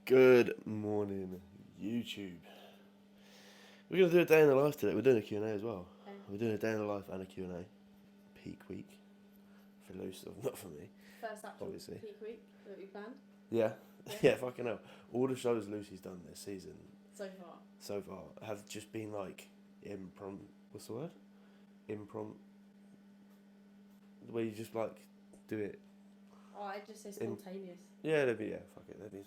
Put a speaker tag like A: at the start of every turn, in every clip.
A: Good morning, YouTube. We're going to do a day in the life today. We're doing a Q&A as well.
B: Okay.
A: We're doing a day in the life and a Q&A. Peak week. For Lucy, not for me.
B: First actual
A: Obviously.
B: peak week that we planned.
A: Yeah. Yeah, fucking hell. All the shows Lucy's done this season
B: So far.
A: have just been like what's the word? The way you just like do it.
B: Oh, I'd just say spontaneous.
A: They'd be spontaneous.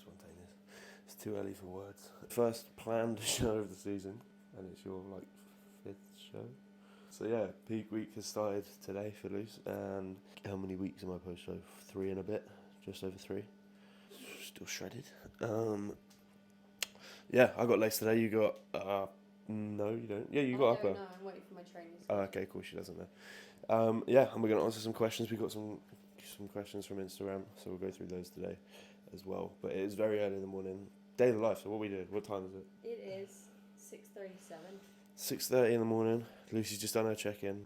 A: It's too early for words. First planned show of the season, and it's your like 5th show. So yeah, peak week has started today for Luce. And how many weeks am I post show? 3 and a bit, just over 3. Still shredded. Yeah, I got legs today. You got no, you don't. Yeah, you got upper.
B: No, I'm waiting for my trainers.
A: Oh, okay, cool. She doesn't know. Yeah, and we're gonna answer some questions. We got some questions from Instagram, so we'll go through those today as well. But it is very early in the morning. Day of the life. So what we did? What time is it?
B: It is 6:37.
A: 6:30 in the morning. Lucy's just done her check-in.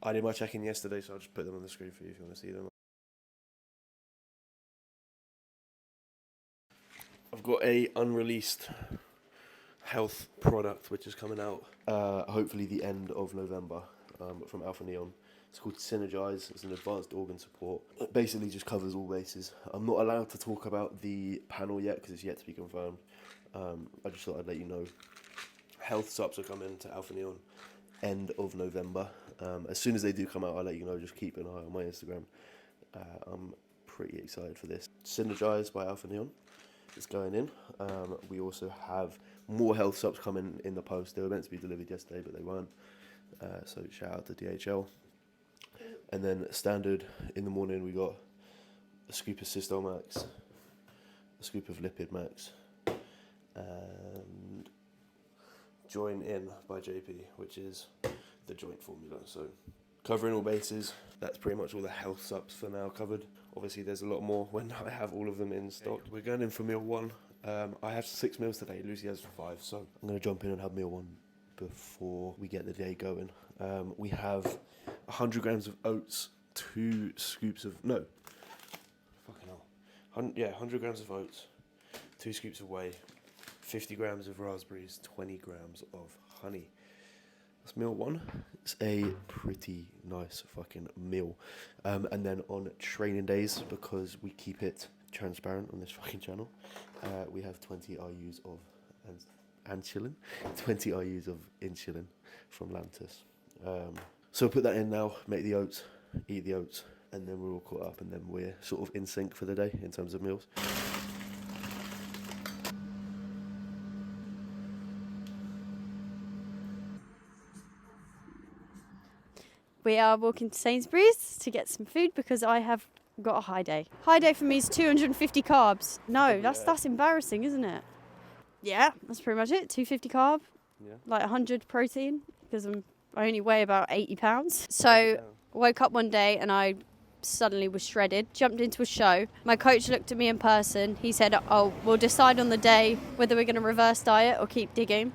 A: I did my check-in yesterday, so I'll just put them on the screen for you if you want to see them. I've got a unreleased health product which is coming out hopefully the end of November from Alpha Neon. It's called Synergize. It's an advanced organ support. It basically just covers all bases. I'm not allowed to talk about the panel yet because it's yet to be confirmed. I just thought I'd let you know. Health subs are coming to Alpha Neon end of November. As soon as they do come out, I'll let you know. Just keep an eye on my Instagram. I'm pretty excited for this. Synergize by Alpha Neon. It's going in. We also have more health subs coming in the post. They were meant to be delivered yesterday, but they weren't. So shout out to DHL. And then standard in the morning, we got a scoop of Cysto Max, a scoop of Lipid Max, and Join In by JP, which is the joint formula. So covering all bases. That's pretty much all the health subs for now covered. Obviously there's a lot more when I have all of them in stock. We're going in for meal 1. I have 6 meals today. Lucy has 5, so I'm going to jump in and have meal 1 before we get the day going. We have 100 grams of oats, 2 scoops of 100 grams of oats, 2 scoops of whey, 50 grams of raspberries, 20 grams of honey. That's meal 1. It's a pretty nice fucking meal. And then on training days, because we keep it transparent on this fucking channel, we have 20 IUs of insulin, 20 IUs of insulin from Lantus. So put that in now, make the oats, eat the oats, and then we're all caught up, and then we're sort of in sync for the day in terms of meals.
B: We are walking to Sainsbury's to get some food because I have got a high day. High day for me is 250 carbs. No, that's embarrassing, isn't it? Yeah, that's pretty much it. 250 carb, like 100 protein, because I only weigh about 80 pounds. So woke up one day and I suddenly was shredded, jumped into a show. My coach looked at me in person. He said, "Oh, we'll decide on the day whether we're going to reverse diet or keep digging."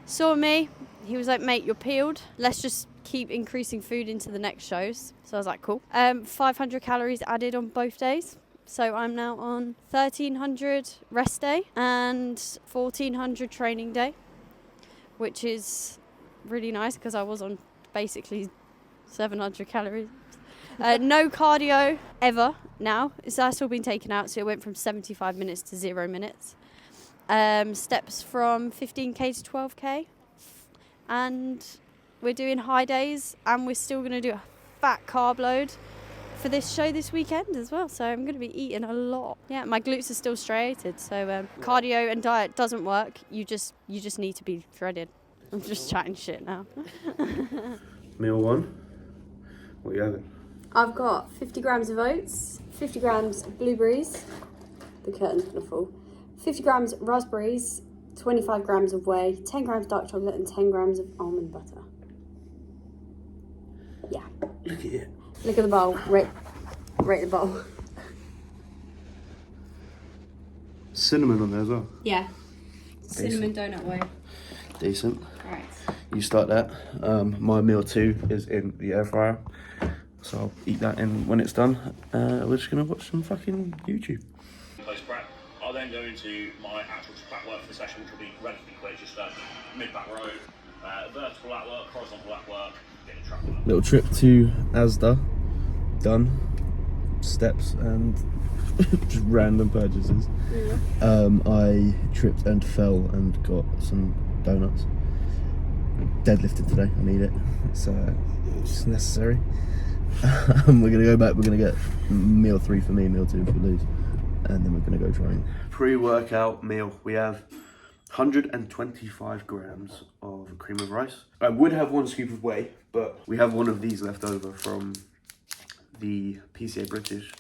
B: Saw me. He was like, "Mate, you're peeled. Let's just keep increasing food into the next shows." So I was like, cool. 500 calories added on both days. So I'm now on 1,300 rest day and 1,400 training day, which is really nice because I was on basically 700 calories. No cardio ever now. That's all been taken out. So it went from 75 minutes to 0 minutes. Steps from 15k to 12k. And we're doing high days, and we're still going to do a fat carb load for this show this weekend as well. So I'm going to be eating a lot. Yeah, my glutes are still striated, so cardio and diet doesn't work. You just need to be shredded. I'm just chatting shit now.
A: Meal 1, What are you having?
B: I've got 50 grams of oats, 50 grams of blueberries. The curtain's gonna fall. 50 grams raspberries, 25 grams of whey, 10 grams dark chocolate, and 10 grams of almond butter. Yeah.
A: Look at it.
B: Look at the bowl. Rate the bowl.
A: Cinnamon on there as well.
B: Yeah. Cinnamon donut whey.
A: Decent.
B: Right.
A: You start that. My meal 2 is in the air fryer, so I'll eat that in when it's done. We're just gonna watch some fucking YouTube.
C: Post prep. I'll then go into my actual back work for the session, which will be relatively quick, just mid back row, vertical lat work, horizontal lat work, getting track work.
A: Little trip to Asda, done. Steps and just random purchases.
B: Yeah.
A: I tripped and fell and got some donuts. Deadlifted today. I need it. It's necessary. We're gonna go back. We're gonna get meal 3 for me, meal 2 for Luz, and then we're gonna go train. Pre-workout meal. We have 125 grams of cream of rice. I would have 1 scoop of whey, but we have 1 of these left over from the PCA British,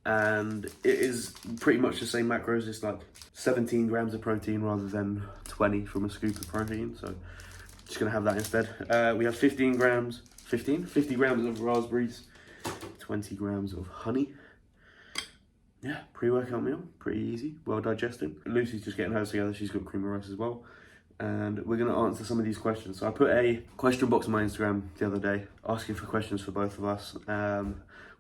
A: and it is pretty much the same macros. It's like 17 grams of protein rather than 20 from a scoop of protein, so just gonna have that instead. We have 50 grams of raspberries, 20 grams of honey. Yeah, pre-workout meal, pretty easy, well digesting. Lucy's just getting hers together. She's got cream of rice as well, and we're gonna answer some of these questions. So I put a question box on my Instagram the other day asking for questions for both of us.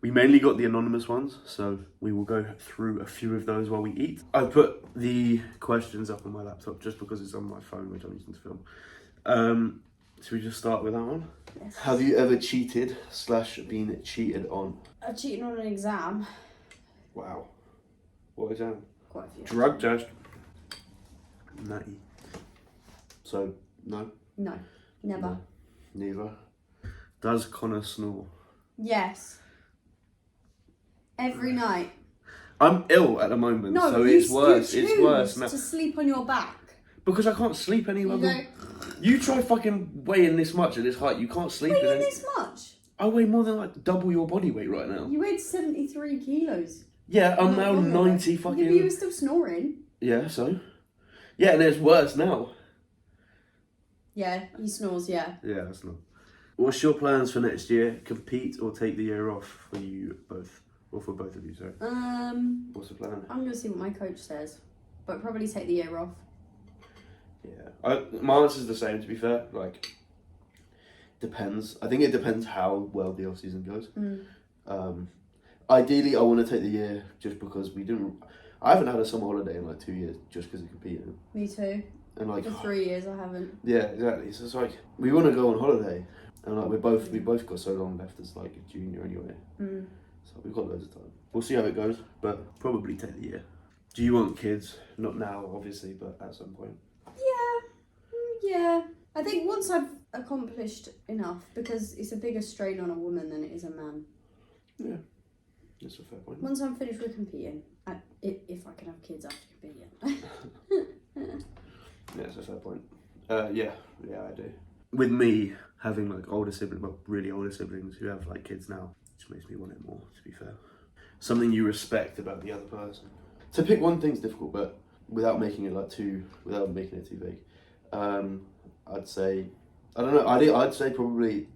A: We mainly got the anonymous ones, so we will go through a few of those while we eat. I put the questions up on my laptop just because it's on my phone, which I'm using to film. Should we just start with that one?
B: Yes.
A: Have you ever cheated / been cheated on?
B: I cheated on an exam.
A: Wow. What exam?
B: Quite a few.
A: Drug test. Natty. So, no?
B: No. Never.
A: No. Neither. Does Connor snore?
B: Yes. Every night.
A: I'm ill at the moment,
B: No,
A: so
B: you,
A: it's worse.
B: you
A: It's worse now.
B: to sleep on your back.
A: Because I can't sleep any
B: You
A: longer.
B: go,
A: You try fucking weighing this much at this height, you can't sleep in
B: weighing
A: it.
B: this much?
A: I weigh more than like double your body weight right now.
B: You weighed 73 kilos.
A: Yeah, I'm now
B: Not long
A: 90
B: ago.
A: fucking...
B: Yeah, but you were still snoring.
A: Yeah, so? Yeah, and it's worse now.
B: Yeah, he snores, yeah.
A: Yeah, that's not... What's your plans for next year? Compete or take the year off for you both? Or for both of you, sorry. What's the plan?
B: I'm going to see what my coach says. But probably take the year off.
A: Yeah. My answer's the same, to be fair. Like, depends. I think it depends how well the off-season goes. Ideally, I want to take the year just because I haven't had a summer holiday in like 2 years just because of competing.
B: Me too.
A: And like...
B: For 3 years I haven't.
A: Yeah, exactly. So it's like, we want to go on holiday. And like, we both got so long left as like a junior anyway. So we've got loads of time. We'll see how it goes, but probably take the year. Do you want kids? Not now, obviously, but at some point.
B: Yeah. I think once I've accomplished enough, because it's a bigger strain on a woman than it is a man.
A: Yeah, that's a fair point.
B: Once I'm finished with competing, if I can have kids after competing.
A: Yeah, that's a fair point. Yeah, I do. With me having like really older siblings who have like kids now, it just makes me want it more, to be fair. Something you respect about the other person. To pick one thing's difficult, but without making it too vague. I'd say, I don't know, I'd say probably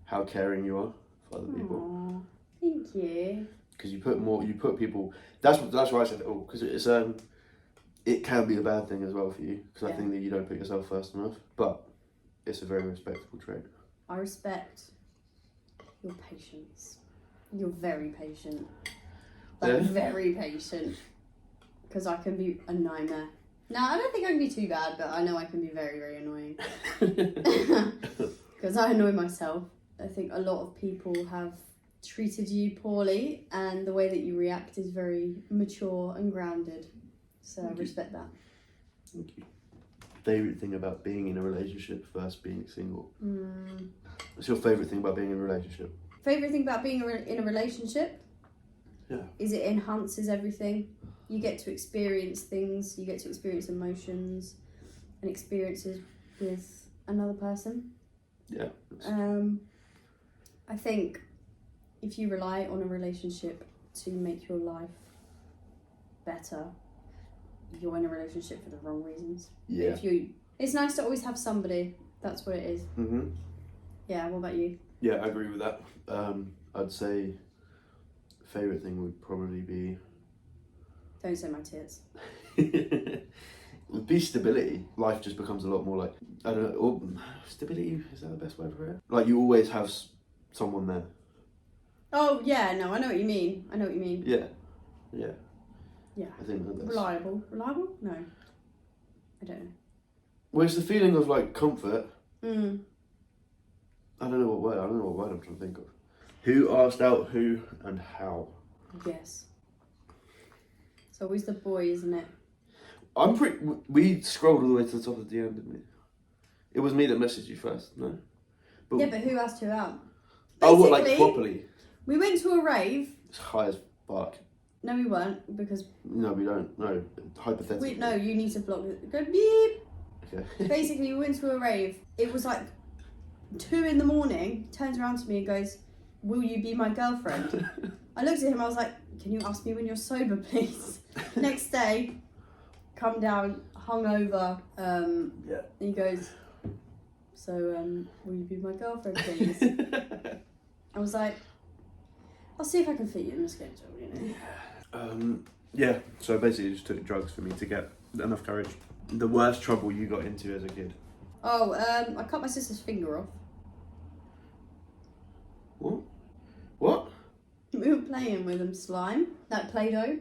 A: how caring you are for other people.
B: Aww, thank you.
A: Because you put people, that's why I said it all, because it can be a bad thing as well for you, because I think that you don't put yourself first enough, but it's a very respectable trait.
B: I respect your patience. You're very patient. Very patient. Because I can be a nightmare. No, I don't think I can be too bad, but I know I can be very, very annoying. Because I annoy myself. I think a lot of people have treated you poorly, and the way that you react is very mature and grounded. So I respect that.
A: Thank you. Favourite thing about being in a relationship versus being single? What's your favourite thing about being in a relationship?
B: Favourite thing about being in a relationship?
A: Yeah.
B: Is it enhances everything. You get to experience things, you get to experience emotions and experiences with another person.
A: Yeah.
B: I think if you rely on a relationship to make your life better, you're in a relationship for the wrong reasons.
A: Yeah.
B: It's nice to always have somebody. That's what it is.
A: Mm-hmm.
B: Yeah, what about you?
A: Yeah, I agree with that. I'd say favourite thing would probably be...
B: Don't say my tits.
A: Would be stability. Life just becomes a lot more like, I don't know, or stability, is that the best word for it? Like you always have someone there.
B: Oh, yeah, no, I know what you mean.
A: Yeah.
B: Yeah.
A: I think that's...
B: Reliable? No. I don't know.
A: Well, it's the feeling of like comfort.
B: Mm.
A: I don't know what word I'm trying to think of. Who asked out who and how?
B: Yes. It's always the boy, isn't it?
A: We scrolled all the way to the top of the DM, didn't we? It was me that messaged you first, no?
B: But who asked who out?
A: Oh, what, like properly?
B: We went to a rave.
A: It's high as fuck.
B: No, we weren't, because...
A: No, we don't. No, hypothetically.
B: No, you need to block it. Go beep!
A: Okay.
B: Basically, we went to a rave. It was like 2 a.m. He turns around to me and goes, "Will you be my girlfriend?" I looked at him, I was like, "Can you ask me when you're sober, please?" Next day, come down, hungover,
A: Yeah.
B: and he goes, "So, will you be my girlfriend, please?" I was like, "I'll see if I can fit you in the schedule, you know."
A: Yeah, so basically just took drugs for me to get enough courage. The worst trouble you got into as a kid?
B: Oh, I cut my sister's finger off.
A: What?
B: We were playing with slime, that Play-Doh,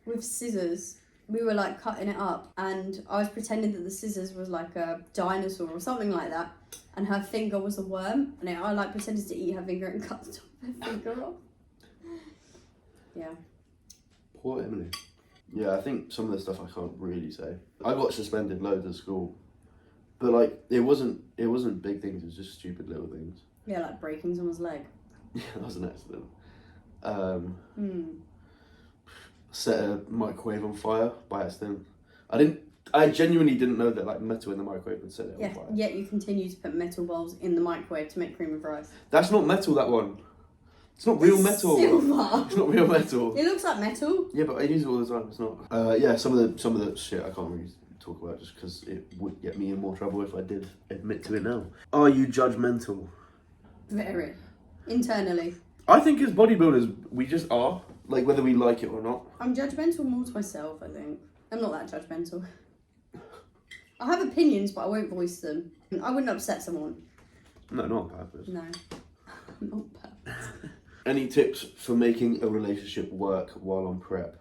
B: with scissors. We were like cutting it up, and I was pretending that the scissors was like a dinosaur or something like that, and her finger was a worm, and I like pretended to eat her finger and cut the top of her finger off. Yeah.
A: Poor Emily. Yeah, I think some of the stuff I can't really say. I got suspended loads at school, but like it wasn't big things. It was just stupid little things.
B: Yeah, like breaking someone's leg.
A: Yeah, that was an accident. Set a microwave on fire by accident. I genuinely didn't know that like metal in the microwave would set it on fire.
B: Yet you continue to put metal balls in the microwave to make cream of rice.
A: That's not metal, that one. It's not real metal.
B: Silver.
A: It's not real metal.
B: It looks like metal.
A: Yeah, but I use it all the time. It's not. Yeah, some of the shit I can't really talk about just because it would get me in more trouble if I did admit to it now. Are you judgmental?
B: Very. Internally.
A: I think as bodybuilders, we just are. Like, whether we like it or not.
B: I'm judgmental more to myself, I think. I'm not that judgmental. I have opinions, but I won't voice them. I wouldn't upset someone.
A: No, not on purpose.
B: No. Not on purpose.
A: Any tips for making a relationship work while on prep?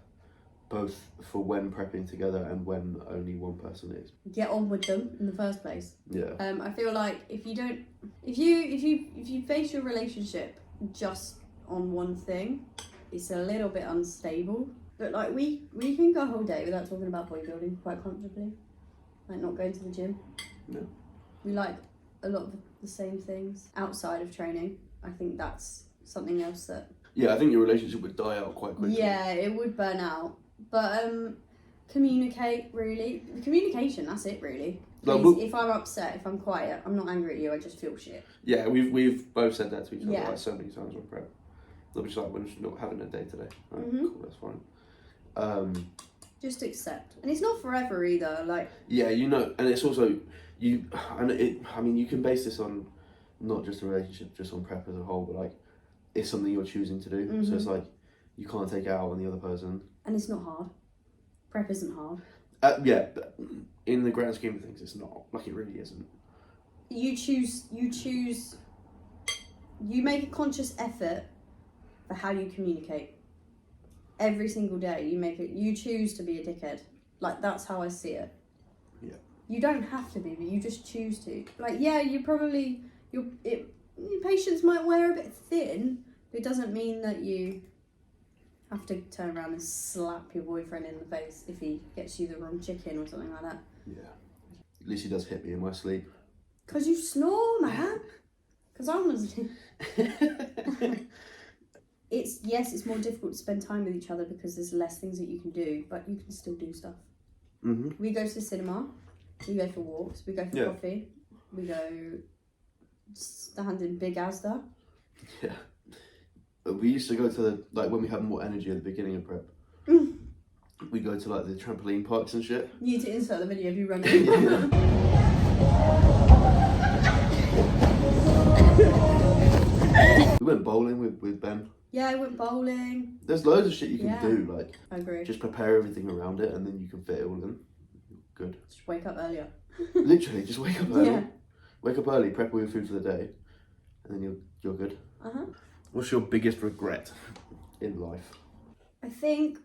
A: Both for when prepping together and when only one person is.
B: Get on with them in the first place.
A: Yeah.
B: I feel like if you base your relationship just on one thing, it's a little bit unstable. But like we can go a whole day without talking about bodybuilding quite comfortably. Like not going to the gym.
A: Yeah.
B: We like a lot of the same things outside of training. I think that's something else that...
A: Yeah, I think your relationship would die out quite quickly.
B: Yeah, it would burn out. But communicate, really. Communication, that's it, really. Please, if I'm upset, if I'm quiet, I'm not angry at you, I just feel shit.
A: Yeah, we've both said that to each other
B: Yeah.
A: like so many times on prep. They'll be just like, we're just not having a day today. Right,
B: Mhm.
A: cool, that's fine.
B: Just accept. And it's not forever either, like...
A: Yeah, you know, and it's also, you can base this on not just a relationship, just on prep as a whole, but like, it's something you're choosing to do.
B: Mm-hmm.
A: So it's like, you can't take it out on the other person.
B: And it's not hard. Prep isn't hard.
A: Yeah, but in the grand scheme of things, it's not. Like, it really isn't.
B: You make a conscious effort for how you communicate. Every single day, you choose to be a dickhead. Like, that's how I see it.
A: Yeah.
B: You don't have to be, but you just choose to. Like, yeah, your patience might wear a bit thin, but it doesn't mean that you have to turn around and slap your boyfriend in the face if he gets you the wrong chicken or something like that.
A: Yeah. At least he does hit me in my sleep.
B: 'Cause you snore, man. 'Cause I'm asleep. It's more difficult to spend time with each other because there's less things that you can do, but you can still do stuff.
A: Mm-hmm.
B: We go to the cinema, we go for walks, we go for coffee, we go stand in Big Asda,
A: Yeah. We used to go to like when we had more energy at the beginning of prep. We go to like the trampoline parks and shit.
B: You need to insert the video of you running.
A: We went bowling with Ben.
B: Yeah, I went bowling.
A: There's loads of shit you can do, like
B: I agree.
A: just prepare everything around it and then you can fit it all in. Good.
B: Just wake up earlier.
A: Literally, just wake up early.
B: Yeah.
A: Wake up early, prep all your food for the day, and then you're good. What's your biggest regret in life?
B: I think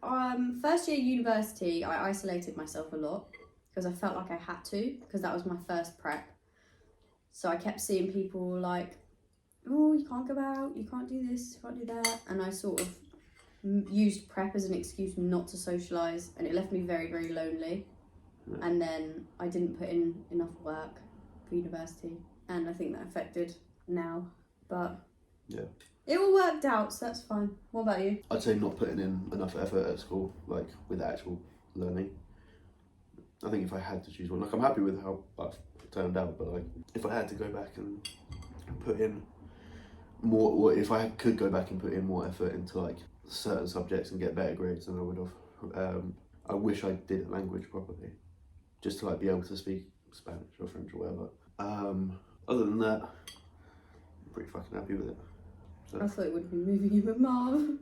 B: first year university, I isolated myself a lot because I felt like I had to, because that was my first prep. So I kept seeing people like, oh, you can't go out, you can't do this, you can't do that. And I sort of used prep as an excuse not to socialise, and it left me very, very lonely. Yeah. And then I didn't put in enough work for university, and I think that affected now. But
A: yeah,
B: it all worked out, so that's fine. What about you?
A: I'd say not putting in enough effort at school, like with actual learning. I think if I had to choose one, like I'm happy with how I've turned out, but like if I had to go back and put in more, or if I could go back and put in more effort into like certain subjects and get better grades than I would have, I wish I did language properly, just to like be able to speak Spanish or French or whatever. Other than that, I'm pretty fucking happy with it. So.
B: I thought it would have been moving in with Marv.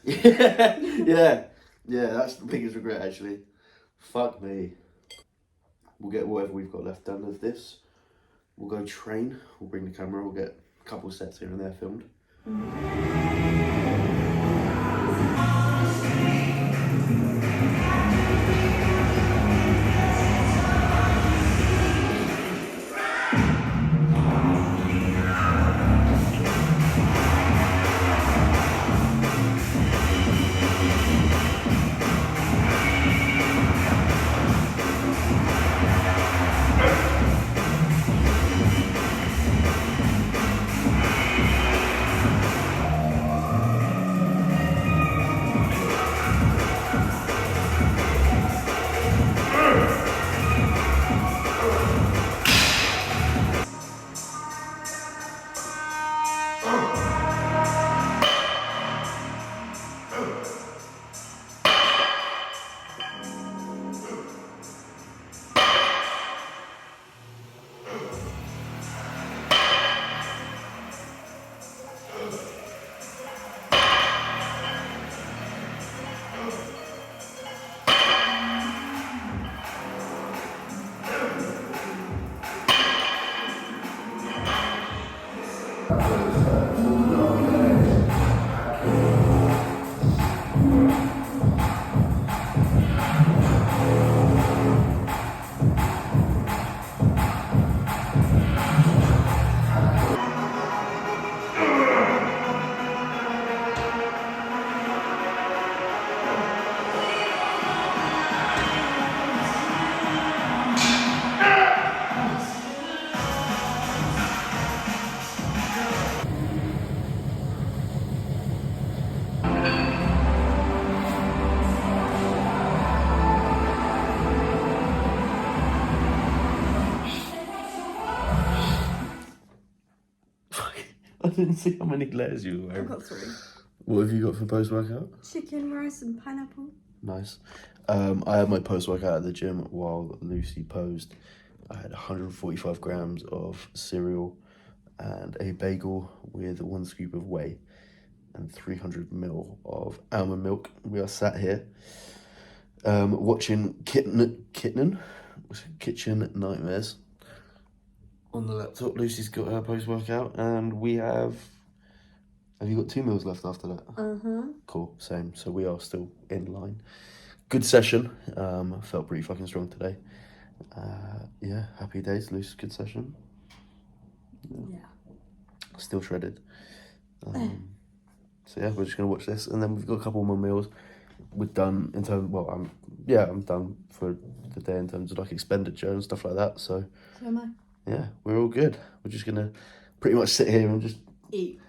A: yeah, that's the biggest regret actually. Fuck me. We'll get whatever we've got left done of this. We'll go train, we'll bring the camera, we'll get a couple of sets here and there filmed. I didn't see how many layers you were wearing.
B: I've got 3.
A: What have you got for post-workout?
B: Chicken, rice and pineapple.
A: Nice. I had my post-workout at the gym while Lucy posed. I had 145 grams of cereal and a bagel with 1 scoop of whey and 300 ml of almond milk. We are sat here watching Kitchen Nightmares on the laptop. Lucy's got her post-workout and we have you got 2 meals left after that? Cool, same. So we are still in line. Good session. Felt pretty fucking strong today. Yeah, happy days. Lucy, good session.
B: Yeah.
A: Still shredded. So yeah, we're just gonna watch this and then we've got a couple more meals. We're done in terms, well, I'm done for the day in terms of like expenditure and stuff like that. So
B: am I.
A: Yeah, we're all good. We're just gonna pretty much sit here and just eat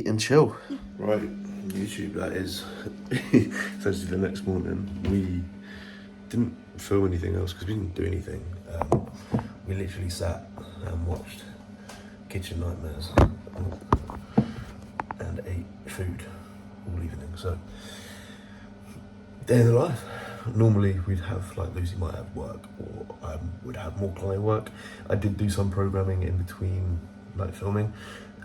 A: and chill. Right, YouTube that is. Essentially the next morning we didn't film anything else because we didn't do anything. We literally sat and watched Kitchen Nightmares. food all evening. So day in the life. Normally we'd have, like, Lucy might have work, or I would have more client work. I did do some programming in between, like, filming.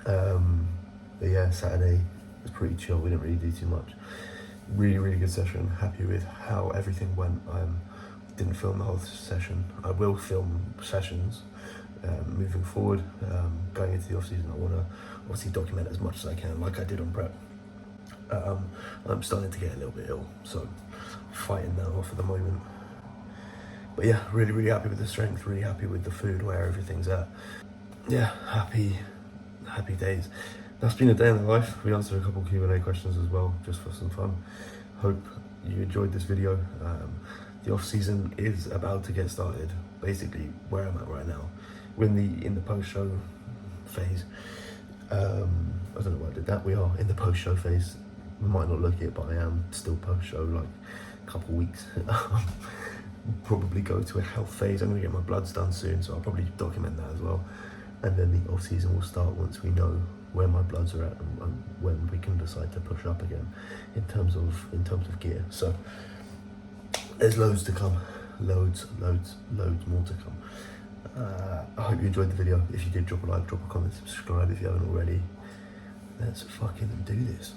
A: But yeah, Saturday was pretty chill. We didn't really do too much. Really, really good session. Happy with how everything went. Didn't film the whole session. I will film sessions moving forward. Going into the off season, I want to obviously document as much as I can, like I did on prep. I'm starting to get a little bit ill, so fighting that off at the moment. But yeah, really, really happy with the strength. Really happy with the food, where everything's at. Yeah, happy days. That's been a day in the life. We answered a couple Q&A questions as well, just for some fun. Hope you enjoyed this video. The off season is about to get started. Basically, where I'm at right now, we're in the post show phase. I don't know why I did that. We are in the post show phase. We might not look it, but I am still post show, like a couple weeks. Probably go to a health phase. I'm gonna get my bloods done soon, so I'll probably document that as well. And then the off season will start once we know where my bloods are at and when we can decide to push up again in terms of gear. So there's loads to come, loads more to come. I hope you enjoyed the video. If you did, drop a like, drop a comment, subscribe if you haven't already. Let's fucking do this.